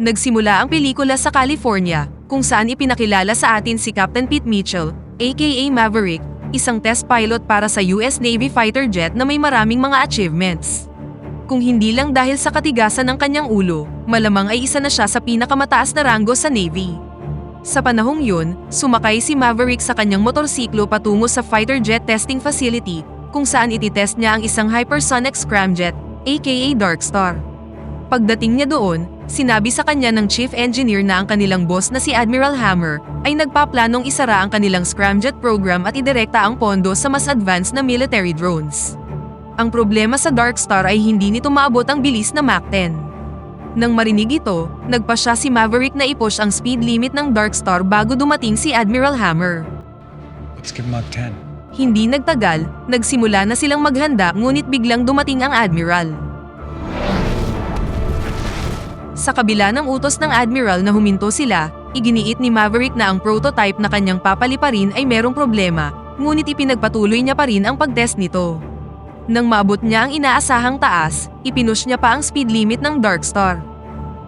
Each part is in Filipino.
Nagsimula ang pelikula sa California, kung saan ipinakilala sa atin si Captain Pete Mitchell, aka Maverick, isang test pilot para sa US Navy fighter jet na may maraming mga achievements. Kung hindi lang dahil sa katigasan ng kanyang ulo, malamang ay isa na siya sa pinakamataas na ranggo sa Navy. Sa panahong yun, sumakay si Maverick sa kanyang motorsiklo patungo sa fighter jet testing facility, kung saan ititest niya ang isang hypersonic scramjet, aka Darkstar. Pagdating niya doon, sinabi sa kanya ng chief engineer na ang kanilang boss na si Admiral Hammer ay nagpaplanong isara ang kanilang scramjet program at idirekta ang pondo sa mas advanced na military drones. Ang problema sa Darkstar ay hindi nito maabot ang bilis na Mach 10. Nang marinig ito, nagpasya si Maverick na i-push ang speed limit ng Darkstar bago dumating si Admiral Hammer. Let's give Mach 10. Hindi nagtagal, nagsimula na silang maghanda ngunit biglang dumating ang Admiral. Sa kabila ng utos ng Admiral na huminto sila, iginiit ni Maverick na ang prototype na kanyang papaliparin ay merong problema, ngunit ipinagpatuloy niya pa rin ang pagtest nito. Nang maabot niya ang inaasahang taas, ipinush niya pa ang speed limit ng Darkstar.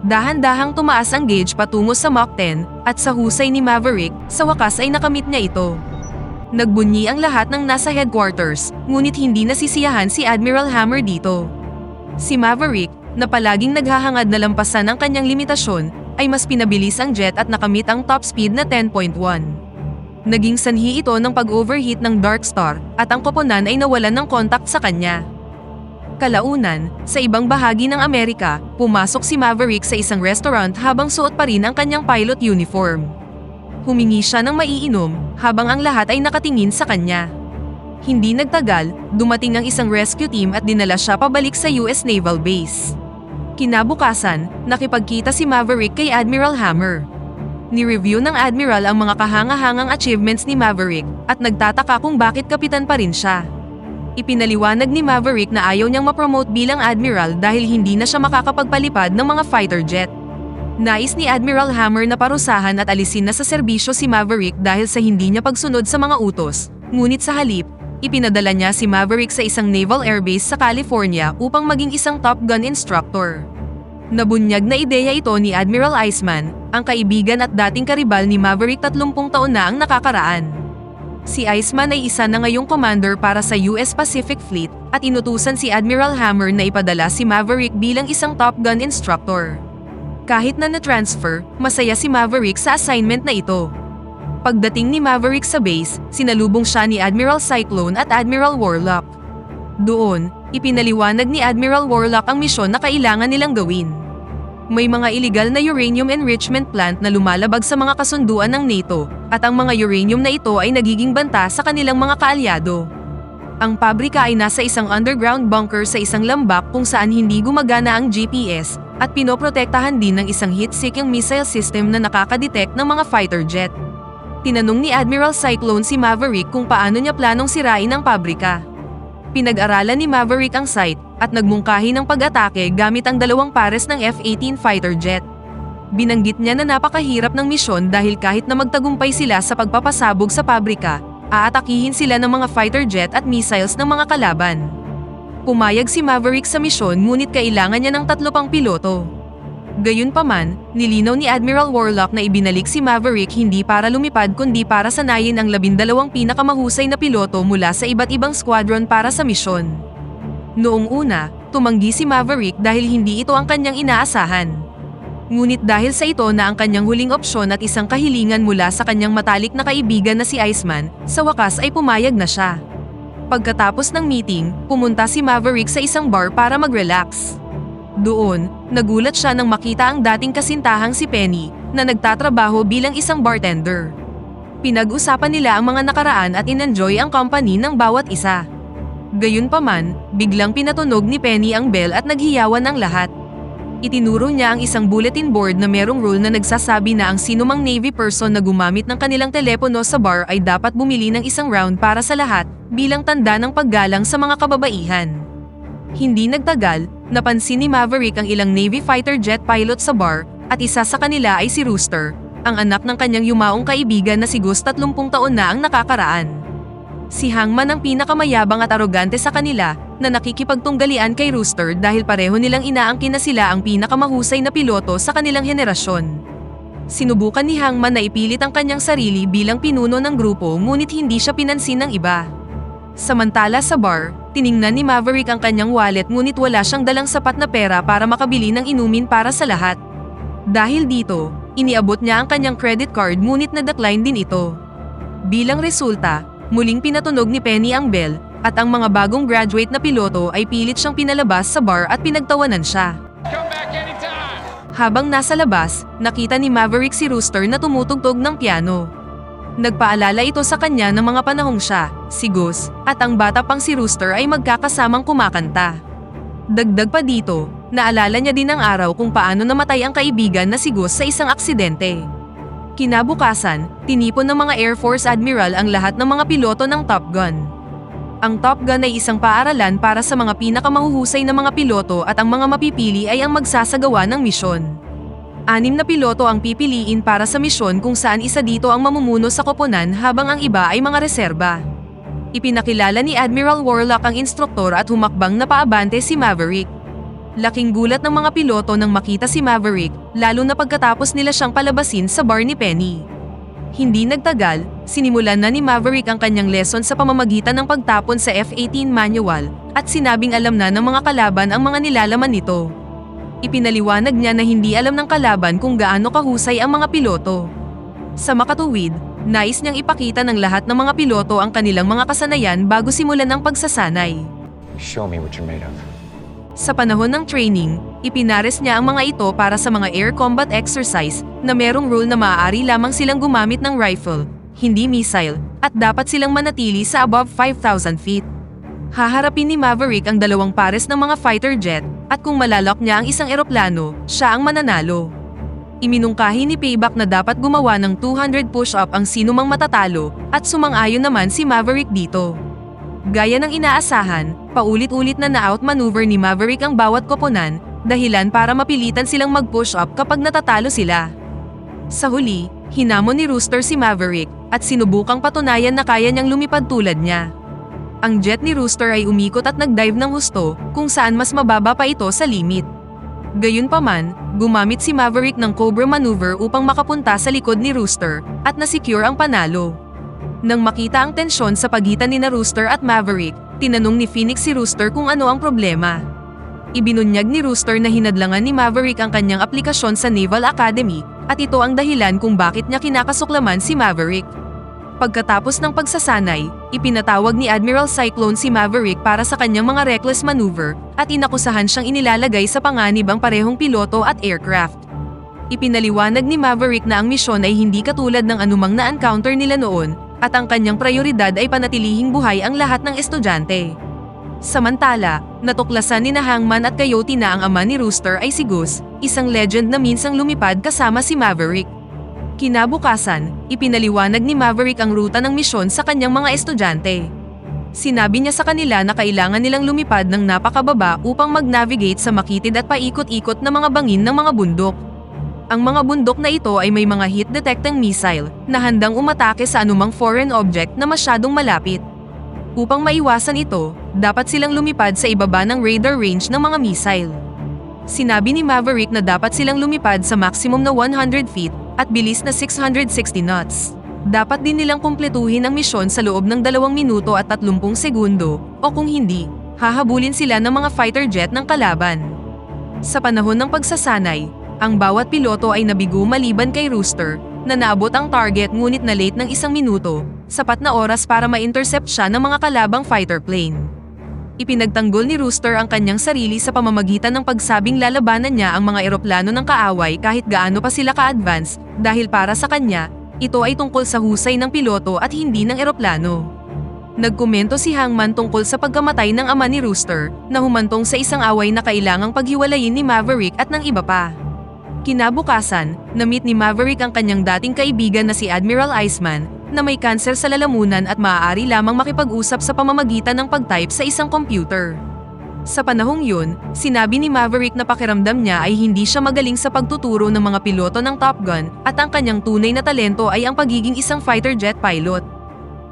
Dahan-dahang tumaas ang gauge patungo sa Mach 10, at sa husay ni Maverick, sa wakas ay nakamit niya ito. Nagbunyi ang lahat ng nasa headquarters, ngunit hindi nasisiyahan si Admiral Hammer dito. Si Maverick, na palaging naghahangad na lampasan ang kanyang limitasyon, ay mas pinabilis ang jet at nakamit ang top speed na 10.1. Naging sanhi ito ng pag-overheat ng Darkstar, at ang koponan ay nawalan ng contact sa kanya. Kalaunan, sa ibang bahagi ng Amerika, pumasok si Maverick sa isang restaurant habang suot pa rin ang kanyang pilot uniform. Humingi siya ng maiinom, habang ang lahat ay nakatingin sa kanya. Hindi nagtagal, dumating ang isang rescue team at dinala siya pabalik sa US Naval Base. Kinabukasan, nakipagkita si Maverick kay Admiral Hammer. Ni-review ng Admiral ang mga kahanga-hangang achievements ni Maverick at nagtataka kung bakit kapitan pa rin siya. Ipinaliwanag ni Maverick na ayaw niyang mapromote bilang Admiral dahil hindi na siya makakapagpalipad ng mga fighter jet. Nais ni Admiral Hammer na parusahan at alisin na sa serbisyo si Maverick dahil sa hindi niya pagsunod sa mga utos, ngunit sa halip, ipinadala niya si Maverick sa isang naval airbase sa California upang maging isang Top Gun instructor. Nabunyag na ideya ito ni Admiral Iceman, ang kaibigan at dating karibal ni Maverick 30 taon na ang nakakaraan. Si Iceman ay isa na ngayong commander para sa US Pacific Fleet at inutusan si Admiral Hammer na ipadala si Maverick bilang isang Top Gun instructor. Kahit na na-transfer, masaya si Maverick sa assignment na ito. Pagdating ni Maverick sa base, sinalubong siya ni Admiral Cyclone at Admiral Warlock. Doon, ipinaliwanag ni Admiral Warlock ang misyon na kailangan nilang gawin. May mga illegal na uranium enrichment plant na lumalabag sa mga kasunduan ng NATO, at ang mga uranium na ito ay nagiging banta sa kanilang mga kaalyado. Ang pabrika ay nasa isang underground bunker sa isang lambak kung saan hindi gumagana ang GPS, at pinoprotektahan din ng isang heat-seeking missile system na nakakadetect ng mga fighter jet. Tinanong ni Admiral Cyclone si Maverick kung paano niya planong sirain ang pabrika. Pinag-aralan ni Maverick ang site at nagmungkahi ng pag-atake gamit ang 2 pares ng F-18 fighter jet. Binanggit niya na napakahirap ng misyon dahil kahit na magtagumpay sila sa pagpapasabog sa pabrika, aatakihin sila ng mga fighter jet at missiles ng mga kalaban. Pumayag si Maverick sa misyon ngunit kailangan niya ng 3 pang piloto. Gayunpaman, nilinaw ni Admiral Warlock na ibinalik si Maverick hindi para lumipad kundi para sanayin ang 12 pinakamahusay na piloto mula sa iba't ibang squadron para sa misyon. Noong una, tumanggi si Maverick dahil hindi ito ang kanyang inaasahan. Ngunit dahil sa ito na ang kanyang huling opsyon at isang kahilingan mula sa kanyang matalik na kaibigan na si Iceman, sa wakas ay pumayag na siya. Pagkatapos ng meeting, pumunta si Maverick sa isang bar para mag-relax. Doon, nagulat siya nang makita ang dating kasintahang si Penny, na nagtatrabaho bilang isang bartender. Pinag-usapan nila ang mga nakaraan at in-enjoy ang company ng bawat isa. Gayunpaman, biglang pinatunog ni Penny ang bell at naghiyawan ang lahat. Itinuro niya ang isang bulletin board na merong rule na nagsasabi na ang sinumang Navy person na gumamit ng kanilang telepono sa bar ay dapat bumili ng isang round para sa lahat, bilang tanda ng paggalang sa mga kababaihan. Hindi nagtagal, napansin ni Maverick ang ilang Navy fighter jet pilot sa bar, at isa sa kanila ay si Rooster, ang anak ng kanyang yumaong kaibigan na si Gus 30 taon na ang nakakaraan. Si Hangman ang pinakamayabang at arogante sa kanila, na nakikipagtunggalian kay Rooster dahil pareho nilang inaangkin na sila ang pinakamahusay na piloto sa kanilang henerasyon. Sinubukan ni Hangman na ipilit ang kanyang sarili bilang pinuno ng grupo ngunit hindi siya pinansin ng iba. Samantala sa bar, tiningnan ni Maverick ang kanyang wallet ngunit wala siyang dalang sapat na pera para makabili ng inumin para sa lahat. Dahil dito, iniabot niya ang kanyang credit card ngunit na-decline din ito. Bilang resulta, muling pinatunog ni Penny ang bell at ang mga bagong graduate na piloto ay pilit siyang pinalabas sa bar at pinagtawanan siya. Come back anytime! Habang nasa labas, nakita ni Maverick si Rooster na tumutugtog ng piano. Nagpaalala ito sa kanya ng mga panahong siya, si Gus, at ang bata pang si Rooster ay magkakasamang kumakanta. Dagdag pa dito, naalala niya din ang araw kung paano namatay ang kaibigan na si Gus sa isang aksidente. Kinabukasan, tinipon ng mga Air Force Admiral ang lahat ng mga piloto ng Top Gun. Ang Top Gun ay isang paaralan para sa mga pinakamahuhusay na mga piloto at ang mga mapipili ay ang magsasagawa ng misyon. 6 na piloto ang pipiliin para sa misyon kung saan isa dito ang mamumuno sa koponan habang ang iba ay mga reserba. Ipinakilala ni Admiral Warlock ang instruktor at humakbang na paabante si Maverick. Laking gulat ng mga piloto nang makita si Maverick, lalo na pagkatapos nila siyang palabasin sa bar ni Penny. Hindi nagtagal, sinimulan na ni Maverick ang kanyang lesson sa pamamagitan ng pagtapon sa F-18 manual at sinabing alam na ng mga kalaban ang mga nilalaman nito. Ipinaliwanag niya na hindi alam ng kalaban kung gaano kahusay ang mga piloto. Sa makatuwid, nais niyang ipakita ng lahat ng mga piloto ang kanilang mga kasanayan bago simulan ang pagsasanay. Show me what you're made of. Sa panahon ng training, ipinares niya ang mga ito para sa mga air combat exercise na merong rule na maaari lamang silang gumamit ng rifle, hindi missile, at dapat silang manatili sa above 5,000 feet. Haharapin ni Maverick ang 2 pares ng mga fighter jet at kung malalok niya ang isang eroplano, siya ang mananalo. Iminungkahi ni Payback na dapat gumawa ng 200 push-up ang sinumang matatalo at sumang-ayon naman si Maverick dito. Gaya ng inaasahan, paulit-ulit na na-outmaneuver ni Maverick ang bawat koponan, dahilan para mapilitan silang mag-push up kapag natatalo sila. Sa huli, hinamon ni Rooster si Maverick at sinubukang patunayan na kaya niyang lumipad tulad niya. Ang jet ni Rooster ay umikot at nag-dive ng husto kung saan mas mababa pa ito sa limit. Gayunpaman, gumamit si Maverick ng Cobra maneuver upang makapunta sa likod ni Rooster at na-secure ang panalo. Nang makita ang tensyon sa pagitan ni Rooster at Maverick, tinanong ni Phoenix si Rooster kung ano ang problema. Ibinunyag ni Rooster na hinadlangan ni Maverick ang kanyang aplikasyon sa Naval Academy at ito ang dahilan kung bakit niya kinakasuklaman si Maverick. Pagkatapos ng pagsasanay, ipinatawag ni Admiral Cyclone si Maverick para sa kanyang mga reckless maneuver at inakusahan siyang inilalagay sa panganib ang parehong piloto at aircraft. Ipinaliwanag ni Maverick na ang misyon ay hindi katulad ng anumang na-encounter nila noon at ang kanyang prioridad ay panatilihing buhay ang lahat ng estudyante. Samantala, natuklasan ni Hangman at Coyote na ang ama ni Rooster ay si Gus, isang legend na minsang lumipad kasama si Maverick. Kinabukasan, ipinaliwanag ni Maverick ang ruta ng misyon sa kanyang mga estudyante. Sinabi niya sa kanila na kailangan nilang lumipad ng napakababa upang mag-navigate sa makitid at paikot-ikot na mga bangin ng mga bundok. Ang mga bundok na ito ay may mga heat-detecting missile na handang umatake sa anumang foreign object na masyadong malapit. Upang maiwasan ito, dapat silang lumipad sa ibaba ng radar range ng mga missile. Sinabi ni Maverick na dapat silang lumipad sa maximum na 100 feet at bilis na 660 knots. Dapat din nilang kumpletuhin ang misyon sa loob ng 2 minuto at 30 segundo o kung hindi, hahabulin sila ng mga fighter jet ng kalaban. Sa panahon ng pagsasanay, ang bawat piloto ay nabigo maliban kay Rooster na naabot ang target ngunit na late ng 1 minuto, sapat na oras para ma-intercept siya ng mga kalabang fighter plane. Ipinagtanggol ni Rooster ang kanyang sarili sa pamamagitan ng pagsabing lalabanan niya ang mga eroplano ng kaaway kahit gaano pa sila ka-advance dahil para sa kanya, ito ay tungkol sa husay ng piloto at hindi ng eroplano. Nagkomento si Hangman tungkol sa pagkamatay ng ama ni Rooster na humantong sa isang away na kailangang paghiwalayin ni Maverick at ng iba pa. Kinabukasan, na-meet ni Maverick ang kanyang dating kaibigan na si Admiral Iceman na may kanser sa lalamunan at maaari lamang makipag-usap sa pamamagitan ng pag-type sa isang computer. Sa panahong yun, sinabi ni Maverick na pakiramdam niya ay hindi siya magaling sa pagtuturo ng mga piloto ng Top Gun at ang kanyang tunay na talento ay ang pagiging isang fighter jet pilot.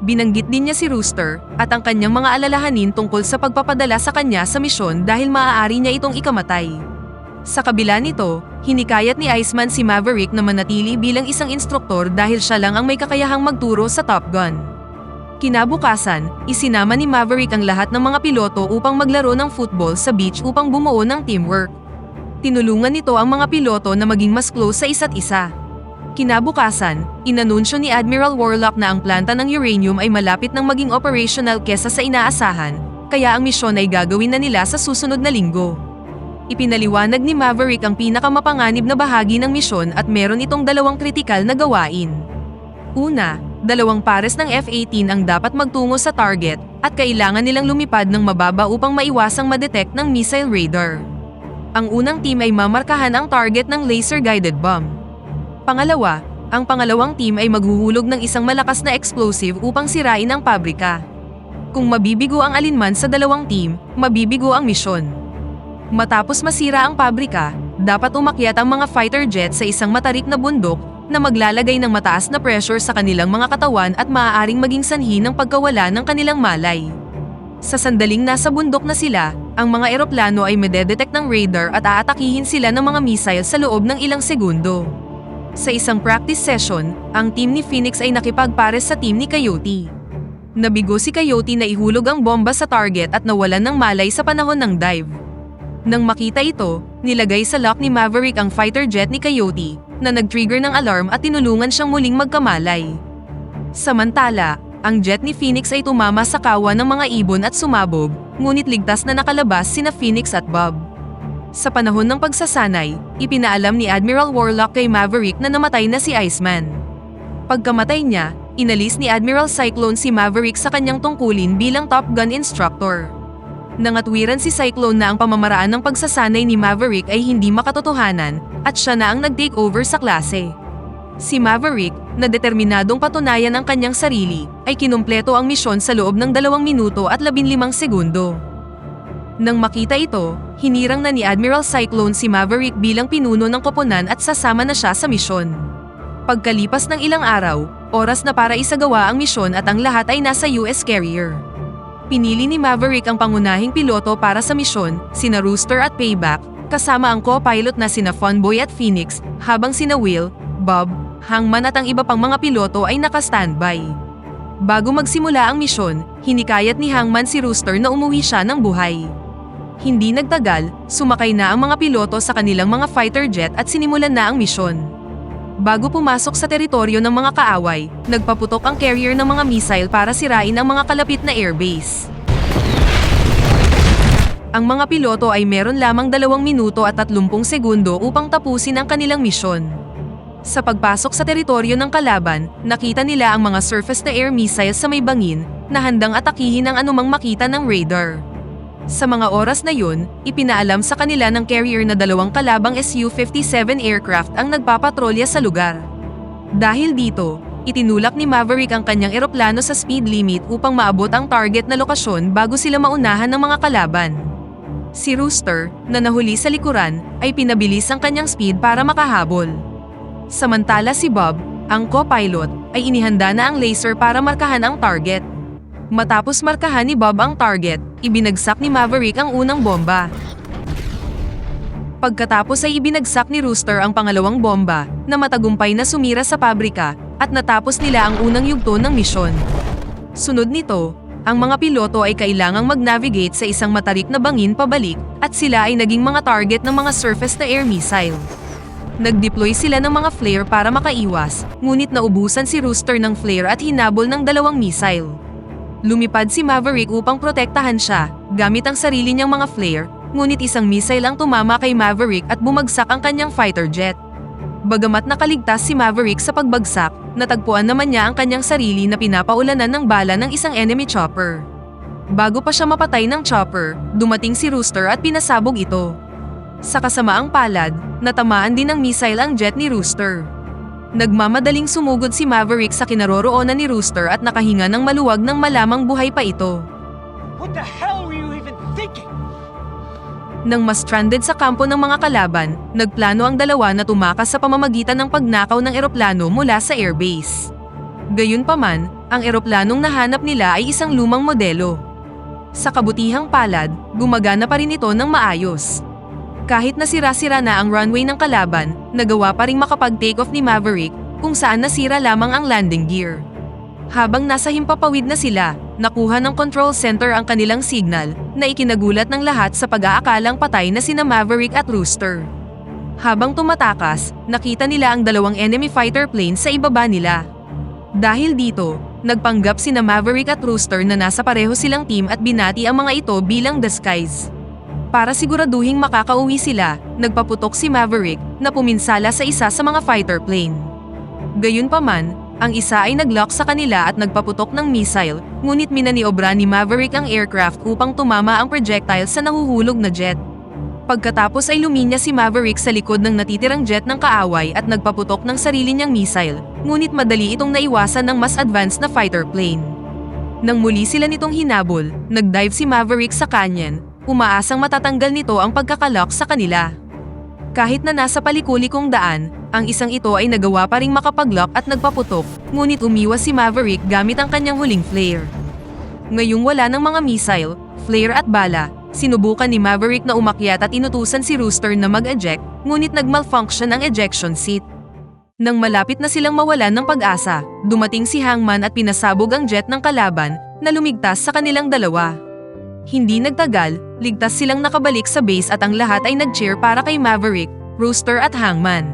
Binanggit din niya si Rooster at ang kanyang mga alalahanin tungkol sa pagpapadala sa kanya sa misyon dahil maaari niya itong ikamatay. Sa kabila nito, hinikayat ni Iceman si Maverick na manatili bilang isang instruktor dahil siya lang ang may kakayahang magturo sa Top Gun. Kinabukasan, isinama ni Maverick ang lahat ng mga piloto upang maglaro ng football sa beach upang bumuo ng teamwork. Tinulungan nito ang mga piloto na maging mas close sa isa't isa. Kinabukasan, inanunsyo ni Admiral Warlock na ang planta ng uranium ay malapit ng maging operational kesa sa inaasahan, kaya ang misyon ay gagawin na nila sa susunod na linggo. Ipinaliwanag ni Maverick ang pinakamapanganib na bahagi ng misyon at meron itong dalawang kritikal na gawain. Una, 2 pares ng F-18 ang dapat magtungo sa target at kailangan nilang lumipad ng mababa upang maiwasang madetect ng missile radar. Ang unang team ay mamarkahan ang target ng laser-guided bomb. Pangalawa, ang pangalawang team ay maghuhulog ng isang malakas na explosive upang sirain ang pabrika. Kung mabibigo ang alinman sa dalawang team, mabibigo ang misyon. Matapos masira ang pabrika, dapat umakyat ang mga fighter jet sa isang matarik na bundok na maglalagay ng mataas na pressure sa kanilang mga katawan at maaaring maging sanhi ng pagkawala ng kanilang malay. Sa sandaling nasa bundok na sila, ang mga eroplano ay madedetect ng radar at aatakihin sila ng mga missile sa loob ng ilang segundo. Sa isang practice session, ang team ni Phoenix ay nakipagpares sa team ni Coyote. Nabigo si Coyote na ihulog ang bomba sa target at nawalan ng malay sa panahon ng dive. Nang makita ito, nilagay sa lock ni Maverick ang fighter jet ni Coyote, na nag-trigger ng alarm at tinulungan siyang muling magkamalay. Samantala, ang jet ni Phoenix ay tumama sa kawa ng mga ibon at sumabog, ngunit ligtas na nakalabas sina Phoenix at Bob. Sa panahon ng pagsasanay, ipinaalam ni Admiral Warlock kay Maverick na namatay na si Iceman. Pagkamatay niya, inalis ni Admiral Cyclone si Maverick sa kanyang tungkulin bilang Top Gun instructor. Nangatwiran si Cyclone na ang pamamaraan ng pagsasanay ni Maverick ay hindi makatotohanan at siya na ang nag-take over sa klase. Si Maverick, na determinadong patunayan ang kanyang sarili, ay kinumpleto ang misyon sa loob ng 2 minuto at 15 segundo. Nang makita ito, hinirang na ni Admiral Cyclone si Maverick bilang pinuno ng koponan at sasama na siya sa misyon. Pagkalipas ng ilang araw, oras na para isagawa ang misyon at ang lahat ay nasa US carrier. Pinili ni Maverick ang pangunahing piloto para sa misyon, sina Rooster at Payback, kasama ang co-pilot na sina Funboy at Phoenix, habang sina Will, Bob, Hangman at ang iba pang mga piloto ay naka-standby. Bago magsimula ang misyon, hinikayat ni Hangman si Rooster na umuwi siya ng buhay. Hindi nagtagal, sumakay na ang mga piloto sa kanilang mga fighter jet at sinimulan na ang misyon. Bago pumasok sa teritoryo ng mga kaaway, nagpaputok ang carrier ng mga missile para sirain ang mga kalapit na airbase. Ang mga piloto ay meron lamang 2 minuto at 30 segundo upang tapusin ang kanilang misyon. Sa pagpasok sa teritoryo ng kalaban, nakita nila ang mga surface-to-air missiles sa may bangin na handang atakihin ang anumang makita ng radar. Sa mga oras na yun, ipinaalam sa kanila ng carrier na 2 kalabang Su-57 aircraft ang nagpapatrolya sa lugar. Dahil dito, itinulak ni Maverick ang kanyang eroplano sa speed limit upang maabot ang target na lokasyon bago sila maunahan ng mga kalaban. Si Rooster, na nahuli sa likuran, ay pinabilis ang kanyang speed para makahabol. Samantala si Bob, ang co-pilot, ay inihanda na ang laser para markahan ang target. Matapos markahan ni Bob ang target, ibinagsak ni Maverick ang unang bomba. Pagkatapos ay ibinagsak ni Rooster ang pangalawang bomba, na matagumpay na sumira sa pabrika, at natapos nila ang unang yugto ng misyon. Sunod nito, ang mga piloto ay kailangang mag-navigate sa isang matarik na bangin pabalik, at sila ay naging mga target ng mga surface-to-air missile. Nag-deploy sila ng mga flare para makaiwas, ngunit naubusan si Rooster ng flare at hinabol ng 2 missile. Lumipad si Maverick upang protektahan siya, gamit ang sarili niyang mga flare, ngunit isang missile ang tumama kay Maverick at bumagsak ang kanyang fighter jet. Bagamat nakaligtas si Maverick sa pagbagsak, natagpuan naman niya ang kanyang sarili na pinapaulanan ng bala ng isang enemy chopper. Bago pa siya mapatay ng chopper, dumating si Rooster at pinasabog ito. Sa kasamaang palad, natamaan din ng missile ang jet ni Rooster. Nagmamadaling sumugod si Maverick sa kinaroroonan ni Rooster at nakahinga ng maluwag nang malamang buhay pa ito. What the hell were you even thinking? Nang ma-stranded sa kampo ng mga kalaban, nagplano ang dalawa na tumakas sa pamamagitan ng pagnakaw ng eroplano mula sa airbase. Gayunpaman, Ang eroplanong nahanap nila ay isang lumang modelo. Sa kabutihang palad, gumagana pa rin ito ng maayos. Kahit nasira-sira na ang runway ng kalaban, nagawa pa ring makapag-take off ni Maverick kung saan nasira lamang ang landing gear. Habang nasa himpapawid na sila, nakuha ng control center ang kanilang signal na ikinagulat ng lahat sa pag-aakalang patay na sina Maverick at Rooster. Habang tumatakas, nakita nila ang dalawang enemy fighter planes sa ibaba nila. Dahil dito, nagpanggap sina Maverick at Rooster na nasa pareho silang team at binati ang mga ito bilang the Skies. Para siguraduhing makakauwi sila, nagpaputok si Maverick na puminsala sa isa sa mga fighter plane. Gayunpaman, ang isa ay naglock sa kanila at nagpaputok ng missile, ngunit minaniobra ni Maverick ang aircraft upang tumama ang projectile sa nahuhulog na jet. Pagkatapos ay luminya si Maverick sa likod ng natitirang jet ng kaaway at nagpaputok ng sarili niyang missile, ngunit madali itong naiwasan ng mas advanced na fighter plane. Nang muli sila nitong hinabol, nagdive si Maverick sa canyon, umaasang matatanggal nito ang pagkakalock sa kanila. Kahit na nasa palikulikong daan, ang isang ito ay nagawa pa ring makapaglock at nagpaputok, ngunit umiwas si Maverick gamit ang kanyang huling flare. Ngayong wala ng mga missile, flare at bala, sinubukan ni Maverick na umakyat at inutusan si Rooster na mag-eject, ngunit nag-malfunction ang ejection seat. Nang malapit na silang mawalan ng pag-asa, dumating si Hangman at pinasabog ang jet ng kalaban na lumigtas sa kanilang dalawa. Hindi nagtagal, ligtas silang nakabalik sa base at ang lahat ay nag-cheer para kay Maverick, Rooster at Hangman.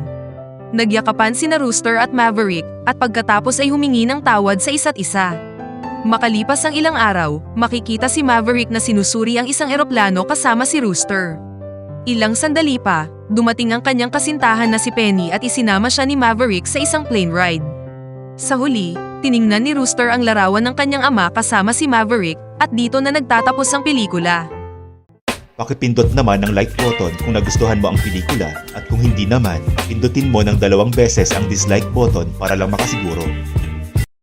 Nagyakapan sina Rooster at Maverick at pagkatapos ay humingi ng tawad sa isa't isa. Makalipas ang ilang araw, makikita si Maverick na sinusuri ang isang eroplano kasama si Rooster. Ilang sandali pa, dumating ang kanyang kasintahan na si Penny at isinama siya ni Maverick sa isang plane ride. Sa huli, tiningnan ni Rooster ang larawan ng kanyang ama kasama si Maverick at dito na nagtatapos ang pelikula. Pakipindot naman ng like button kung nagustuhan mo ang pelikula at kung hindi naman, pindutin mo ng 2 beses ang dislike button para lang makasiguro.